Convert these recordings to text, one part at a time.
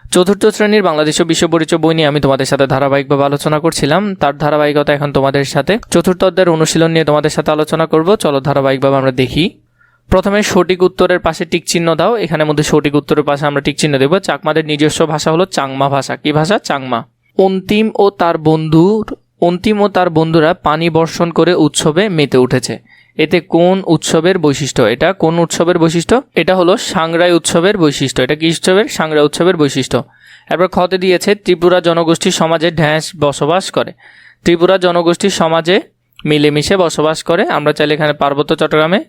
চতুর্থ শ্রেণীর বাংলাদেশ ও বিশ্ব পরিচয় বই নিয়ে আমি তোমাদের সাথে ধারাবাহিকভাবে আলোচনা করছিলাম। তার ধারাবাহিকতা এখন তোমাদের সাথে চতুর্থ অধ্যায়ের অনুশীলন নিয়ে তোমাদের সাথে আলোচনা করব। চলো ধারাবাহিকভাবে আমরা দেখি। প্রথমে সঠিক উত্তরের পাশে টিক চিহ্ন দাও। এখানের মধ্যে সঠিক উত্তরের পাশে আমরা টিক চিহ্ন দেব। চাকমাদের নিজস্ব ভাষা হলো চাংমা ভাষা। কি ভাষা? চাংমা। অন্তিম ও তার বন্ধুরা পানি বর্ষণ করে উৎসবে মেতে উঠেছে। এতে কোন উৎসবের বৈশিষ্ট্য? এটা কোন উৎসবের বৈশিষ্ট্য? এটা হলো সাংরাই উৎসবের বৈশিষ্ট্য। এটা কি উৎসবের? সাংরাই উৎসবের বৈশিষ্ট্য। এরপর খতে দিয়েছে ত্রিপুরা জনগোষ্ঠীর সমাজে ঢ্যাঁস বসবাস করে। ত্রিপুরা জনগোষ্ঠীর সমাজে মিলেমিশে বসবাস করে। আমরা চাইলে এখানে পার্বত্য চট্টগ্রামে,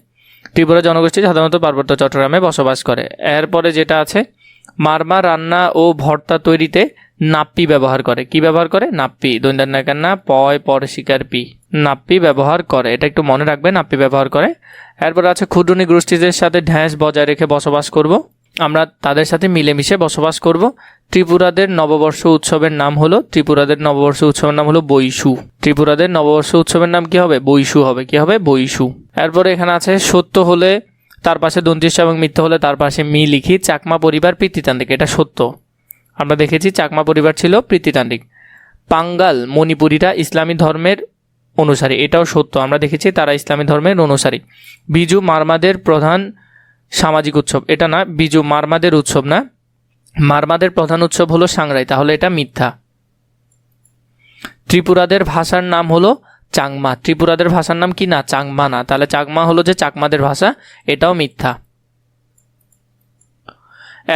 ত্রিপুরা জনগোষ্ঠী সাধারণত পার্বত্য চট্টগ্রামে বসবাস করে। এরপরে যেটা আছে, মারমা রান্না ও ভর্তা তৈরিতে নাপ্পি ব্যবহার করে। কি ব্যবহার করে? নাপ্পি। দৈন্যান নাকান্না পয় পর শিকার পি, নাপ্পি ব্যবহার করে। এটা একটু মনে রাখবে, নাপ্পি ব্যবহার করে। এরপর আছে ক্ষুদ্রনী গোষ্ঠীদের সাথে ঢ্যাঁস বজায় রেখে বসবাস করব। আমরা তাদের সাথে মিলেমিশে বসবাস করব। ত্রিপুরাদের নববর্ষ উৎসবের নাম হলো বৈশু। ত্রিপুরাদের নববর্ষ উৎসবের নাম কি হবে? বৈশু হবে। কি হবে? বৈশু। এরপরে এখানে আছে সত্য হলে তার পাশে দন্ত্যিস এবং মিথ্যা হলে তার পাশে মি লিখি। চাকমা পরিবার পিতৃতান্ত্রিক। এটা সত্য। আমরা দেখেছি চাকমা পরিবার ছিল পিতৃতান্ত্রিক। পাঙ্গাল মণিপুরীরা ইসলামী ধর্মের অনুসারী। এটাও সত্য। আমরা দেখেছি তারা ইসলামী ধর্মের অনুসারী। বিজু মারমাদের প্রধান সামাজিক উৎসব। এটা না, বিজু মারমাদের উৎসব না, মারমাদের প্রধান উৎসব হলো সাংরাই। তাহলে এটা মিথ্যা। ত্রিপুরাদের ভাষার নাম হলো চাংমা। ত্রিপুরাদের ভাষার নাম কি? না, চাংমা না। তাহলে চাংমা হলো যে চাকমাদের ভাষা, এটাও মিথ্যা।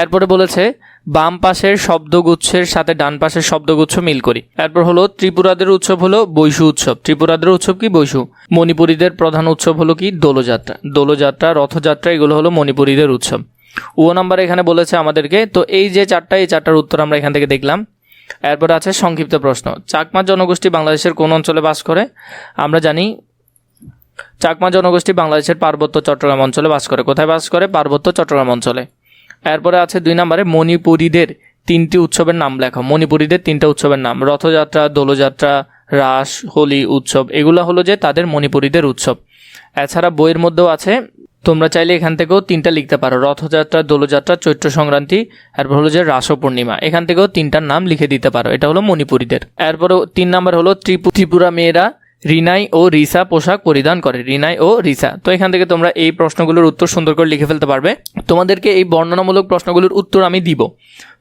এরপরে বলেছে বাম পাশের শব্দগুচ্ছের সাথে ডান পাশের শব্দগুচ্ছ মিল করি। এরপর হলো ত্রিপুরাদের উৎসব হলো বৈশু উৎসব। ত্রিপুরাদের উৎসব কি? বৈশু। মণিপুরীদের প্রধান উৎসব হলো কি? দোলযাত্রা। দোলযাত্রা, রথযাত্রা, এগুলো হলো মণিপুরীদের উৎসব। নাম্বার এখানে বলেছে আমাদেরকে। তো এই যে এই চারটার উত্তর আমরা এখান থেকে দেখলাম। এরপর আছে সংক্ষিপ্ত প্রশ্ন। চাকমা জনগোষ্ঠী বাংলাদেশের কোন অঞ্চলে বাস করে? আমরা জানি চাকমা জনগোষ্ঠী বাংলাদেশের পার্বত্য চট্টগ্রাম অঞ্চলে বাস করে। কোথায় বাস করে? পার্বত্য চট্টগ্রাম অঞ্চলে। এরপরে আছে 2 নম্বরে মণিপুরীদের 3টি উৎসবের নাম লেখো। মণিপুরীদের 3টা উৎসবের নাম, রথযাত্রা, দোলযাত্রা, রাস, হোলি উৎসব, এগুলো হলো যে তাদের মণিপুরীদের উৎসব। এছাড়া বইয়ের মধ্যেও আছে, তোমরা চাইলে এখান থেকেও 3টা লিখতে পারো। রথযাত্রা, দোলযাত্রা, চৈত্র সংক্রান্তি, এরপর হলো যে রাস পূর্ণিমা। এখান থেকেও 3টার নাম লিখে দিতে পারো। এটা হলো মণিপুরীদের। এরপরে 3 নম্বর হলো ত্রিপুরা মেয়েরা রিনাই ও রিসা পোশাক পরিধান করে। রিনাই ও রিসা। তো এখান থেকে তোমরা এই প্রশ্নগুলোর উত্তর সুন্দর করে লিখে ফেলতে পারবে। তোমাদেরকে এই বর্ণনামূলক প্রশ্নগুলোর উত্তর আমি দিব।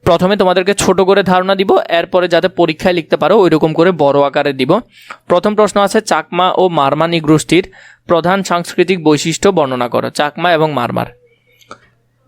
প্রথমে তোমাদেরকে ছোট করে ধারণা দিব, এরপরে যাতে পরীক্ষায় লিখতে পারো ওইরকম করে বড় আকারে দিব। প্রথম প্রশ্ন আছে চাকমা ও মারমা নৃগোষ্ঠীর প্রধান সাংস্কৃতিক বৈশিষ্ট্য বর্ণনা করো। চাকমা এবং মারমার।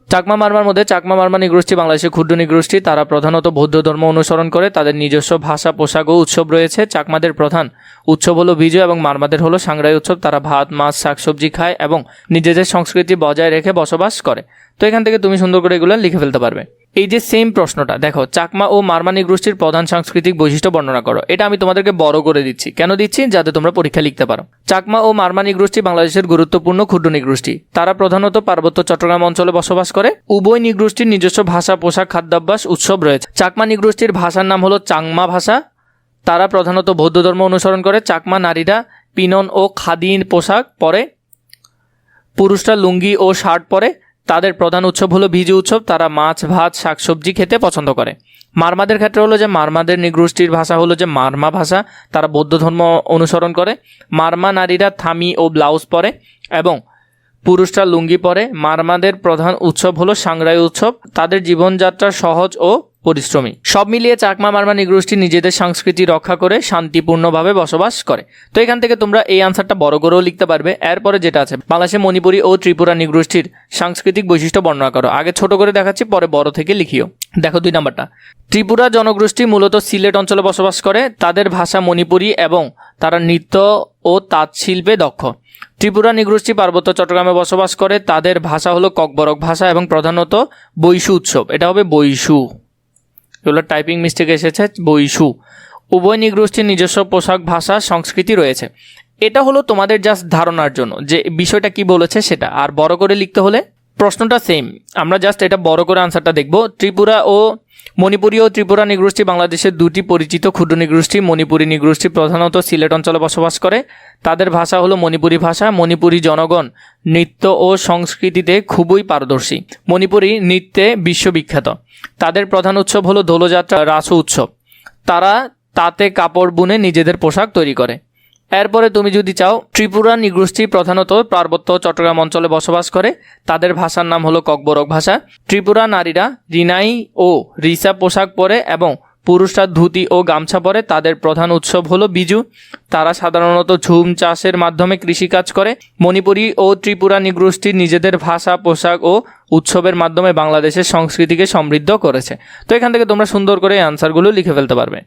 চাকমা মারমার মধ্যে চাকমা মারমা নৃগোষ্ঠী বাংলাদেশের ক্ষুদ্র নৃগোষ্ঠী। তারা প্রধানত বৌদ্ধ ধর্ম অনুসরণ করে। তাদের নিজস্ব ভাষা, পোশাক ও উৎসব রয়েছে। চাকমাদের প্রধান উৎসব হলো বিজু এবং মারমাদের হলো সাংরাই উৎসব। তারা ভাত, মাছ, শাকসবজি খায় এবং নিজেদের সংস্কৃতি বজায় রেখে বসবাস করে। তো এখান থেকে তুমি সুন্দর করে এগুলো লিখে ফেলতে পারবে। এই যে সেম প্রশ্নটা দেখো, চাকমা ও মারমা নৃগোষ্ঠীর প্রধান সাংস্কৃতিক বৈশিষ্ট্য বর্ণনা করো। এটা আমি তোমাদেরকে বড় করে দিচ্ছি। কেন দিচ্ছি? যাতে তোমরা পরীক্ষা লিখতে পারো। চাকমা ও মারমা নৃগোষ্ঠী বাংলাদেশের গুরুত্বপূর্ণ ক্ষুদ্র নৃগোষ্ঠী। তারা প্রধানত পার্বত্য চট্টগ্রাম অঞ্চলে বসবাস করে। উভয় নৃগোষ্ঠীর নিজস্ব ভাষা, পোশাক, খাদ্যাভ্যাস, উৎসব রয়েছে। চাকমা নৃগোষ্ঠীর ভাষার নাম হলো চাংমা ভাষা। তারা প্রধানত বৌদ্ধ ধর্ম অনুসরণ করে। চাকমা নারীরা পিনন ও খাদিন পোশাক পরে, পুরুষরা লুঙ্গি ও শার্ট পরে। তাদের প্রধান উৎসব হলো বিজু উৎসব। তারা মাছ, ভাত, শাকসবজি খেতে পছন্দ করে। মারমাদের ক্ষেত্রে হলো যে মারমাদের নৃগোষ্ঠীর ভাষা হলো যে মারমা ভাষা। তারা বৌদ্ধ ধর্ম অনুসরণ করে। মারমা নারীরা থামি ও ব্লাউজ পরে এবং পুরুষরা লুঙ্গি পরে। মারমাদের প্রধান উৎসব হলো সাংরাই উৎসব। তাদের জীবনযাত্রা সহজ ও পরিশ্রমী। সব মিলিয়ে চাকমা মারমা নৃগোষ্ঠী নিজেদের সংস্কৃতি রক্ষা করে শান্তিপূর্ণভাবে বসবাস করে। তো এখান থেকে তোমরা এই আনসারটা বড় করেও লিখতে পারবে। এরপরে যেটা আছে, বাংলাদেশে মণিপুরী ও ত্রিপুরা নৃগোষ্ঠীর সাংস্কৃতিক বৈশিষ্ট্য বর্ণনা করো। আগে ছোট করে দেখাচ্ছি, পরে বড় থেকে লিখিও। দেখো 2 নম্বরটা, ত্রিপুরা জনগোষ্ঠী মূলত সিলেট অঞ্চলে বসবাস করে। তাদের ভাষা মণিপুরী এবং তারা নৃত্য ও তাঁত শিল্পে দক্ষ। ত্রিপুরা নৃগোষ্ঠী পার্বত্য চট্টগ্রামে বসবাস করে। তাদের ভাষা হলো ককবরক ভাষা এবং প্রধানত বৈশু উৎসব। এটা হবে বৈশু। এগুলো টাইপিং মিস্টেক এসেছে, বৈশু। উভয় নৃগোষ্ঠীর নিজস্ব পোশাক, ভাষা, সংস্কৃতি রয়েছে। এটা হলো তোমাদের জাস্ট ধারণার জন্য যে বিষয়টা কি বলেছে সেটা। আর বড় করে লিখতে হলে প্রশ্নটা সেম, আমরা জাস্ট এটা বড় করে আনসারটা দেখব। মণিপুরী ও ত্রিপুরা নৃগোষ্ঠী বাংলাদেশের দুটি পরিচিত ক্ষুদ্র নৃগোষ্ঠী। মণিপুরী নৃগোষ্ঠী প্রধানত সিলেট অঞ্চলে বসবাস করে। তাদের ভাষা হলো মণিপুরী ভাষা। মণিপুরী জনগণ নৃত্য ও সংস্কৃতিতে খুবই পারদর্শী। মণিপুরী নৃত্যে বিশ্ববিখ্যাত। তাদের প্রধান উৎসব হলো দোলযাত্রা, রাসু উৎসব। তারা তাঁতে কাপড় বুনে নিজেদের পোশাক তৈরি করে। এরপরে তুমি যদি চাও, ত্রিপুরা নৃগোষ্ঠী প্রধানত পার্বত্য চট্টগ্রাম অঞ্চলে বসবাস করে। তাদের ভাষার নাম হলো ককবরক ভাষা। ত্রিপুরা নারীরা রিনাই ও রিসা পোশাক পরে এবং পুরুষরা ধুতি ও গামছা পরে। তাদের প্রধান উৎসব হলো বিজু। তারা সাধারণত ঝুম চাষের মাধ্যমে কৃষিকাজ করে। মণিপুরী ও ত্রিপুরা নৃগোষ্ঠীর নিজেদের ভাষা, পোশাক ও উৎসবের মাধ্যমে বাংলাদেশের সংস্কৃতিকে সমৃদ্ধ করেছে। তো এখান থেকে তোমরা সুন্দর করে আনসারগুলো লিখে ফেলতে পারবে।